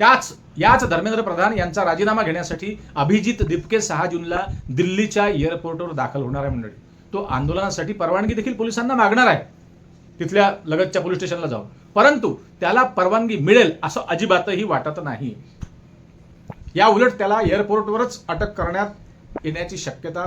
याच धर्मेंद्र प्रधान यांचा राजीनामा घेण्यासाठी अभिजित दिपके 6 जूनला दिल्लीच्या एअरपोर्टवर दाखल होणार आहे मंडळी. तो आंदोलनासाठी परवानगी देखील पोलिसांना मागणार आहे तिथल्या लगतच्या पोलीस स्टेशनला जाऊन, परंतु त्याला परवानगी मिळेल असं अजिबातही वाटत नाही. या उलट त्याला एअरपोर्टवरच अटक करण्यात येण्याची शक्यता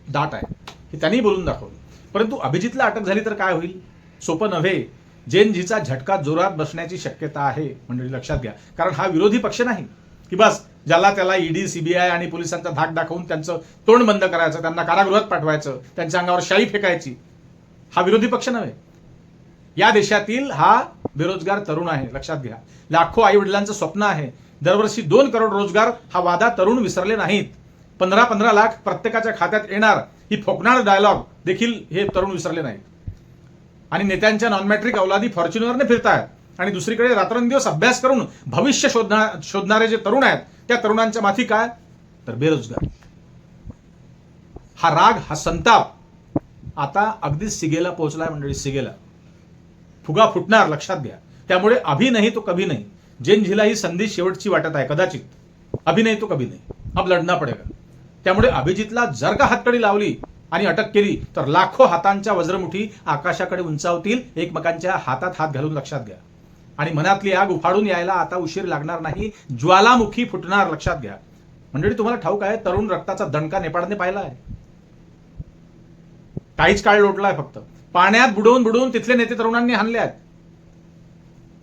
दाट आहे हे त्यांनी बोलून दाखवलं. परंतु अभिजितला अटक झाली तर काय होईल? सोपं नव्हे. जेनजीचा झटका जोरात बसण्याची शक्यता आहे मंडळी, लक्षात घ्या. कारण हा विरोधी पक्ष नाही की बस ज्याला त्याला ईडी, सीबीआय आणि पोलिसांचा धाक दाखवून त्यांचं तोंड बंद करायचं, त्यांना कारागृहात पाठवायचं, त्यांच्या अंगावर शाई फेकायची. हा विरोधी पक्ष नव्हे. या देशातील हा बेरोजगार तरुण आहे, लक्षात घ्या. लाखो आई वडिलांचं स्वप्न आहे. दरवर्षी 2 करोड रोजगार हा वादा तरुण विसरले नाहीत. 15-15 लाख प्रत्येकाच्या खात्यात येणार ही फोकनाळ डायलॉग देखील हे तरुण विसरले नाहीत. आणि नेत्यांच्या नॉन मॅट्रिक अवलादी फॉर्च्युनरने फिरतायत आणि दुसरीकडे रात्रंदिवस अभ्यास करून भविष्य शोधणारे जे तरुण आहेत त्या तरुणांच्या माथी काय तर बेरोजगार. हा राग, हा संताप आता अगदी सिगेला पोहोचलाय मंडळी, सिगेला. फुगा फुटणार, लक्षात घ्या. त्यामुळे अभी नाही तो कभी नाही. जेनजीला ही संधी शेवटची वाटत आहे कदाचित. अभी नाही तो कभी नाही, अब लढना पडेगा. त्यामुळे अभिजितला जर का हातकडी लावली आणि अटक केली तर लाखो हातांच्या वज्रमुठी आकाशाकडे उंचावतील, एकमेकांच्या हातात हात घालून, लक्षात घ्या. आणि मनातली आग उफाडून यायला आता उशीर लागणार नाही. ज्वालामुखी फुटणार, लक्षात घ्या. मंडळी तुम्हाला ठाऊक आहे तरुण रक्ताचा दणका नेपाळने पाहिला आहे. काहीच काळ लोटलाय, फक्त पाण्यात बुडवून बुडवून तिथले नेते तरुणांनी हाणले आहेत.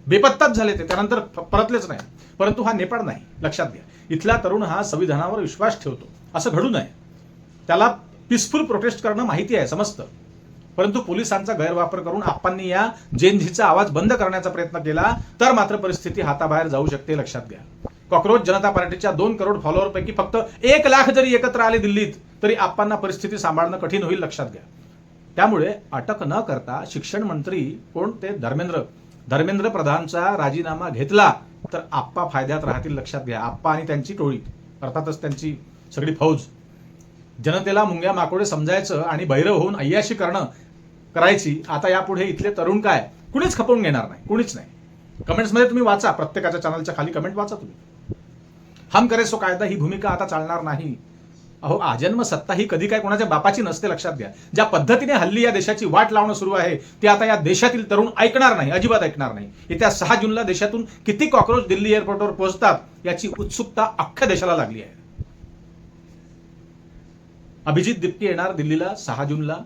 बेपत्ताच झाले ते, त्यानंतर परतलेच नाही. परंतु हा नेपाळ नाही, लक्षात घ्या. इथला तरुण हा संविधानावर विश्वास ठेवतो. असं घडू नये. त्याला पीसफुल प्रोटेस्ट करणं माहिती आहे, समजतं. परंतु पोलिसांचा गैरवापर करून आप्पांनी या जेनजीचा आवाज बंद करण्याचा प्रयत्न केला तर मात्र परिस्थिती हाताबाहेर जाऊ शकते, लक्षात घ्या. कॉक्रोच जनता पार्टीच्या 2 करोड फॉलोअरपैकी फक्त 1 लाख जरी एकत्र आले दिल्लीत तरी आप्पांना परिस्थिती सांभाळणं कठीण होईल, लक्षात घ्या. त्यामुळे अटक न करता शिक्षण मंत्री कोण ते धर्मेंद्र प्रधानचा राजीनामा घेतला तर आप्पा फायद्यात राहतील, लक्षात घ्या. आप्पा आणि त्यांची टोळी, अर्थातच त्यांची सगळी फौज. जनतेला मुंग्या माकोडे समजायचं आणि भैरव होऊन अय्याशी करायची आता यापुढे इथले तरुण काय कुणीच खपवून घेणार नाही, कुणीच नाही. कमेंट्समध्ये तुम्ही वाचा, प्रत्येकाच्या चॅनलच्या खाली कमेंट वाचा तुम्ही. हम करे सो कायदा ही भूमिका आता चालणार नाही. अहो, आजन्म सत्ता ही कधी काय कोणाच्या बापाची नसते, लक्षात घ्या. ज्या पद्धतीने हल्ली या देशाची वाट लावणं सुरू आहे ते आता या देशातील तरुण ऐकणार नाही, अजिबात ऐकणार नाही. येत्या 6 जूनला देशातून किती कॉक्रोच दिल्ली एअरपोर्टवर पोहोचतात याची उत्सुकता अख्ख्या देशाला लागली आहे. अभिजित दिपके येणार दिल्लीला 6 जूनला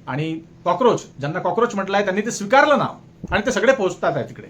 आणि कॉक्रोच, ज्यांना कॉक्रोच म्हटलंय त्यांनी ते स्वीकारलं नाव आणि ते सगळे पोहोचतात आहे तिकडे.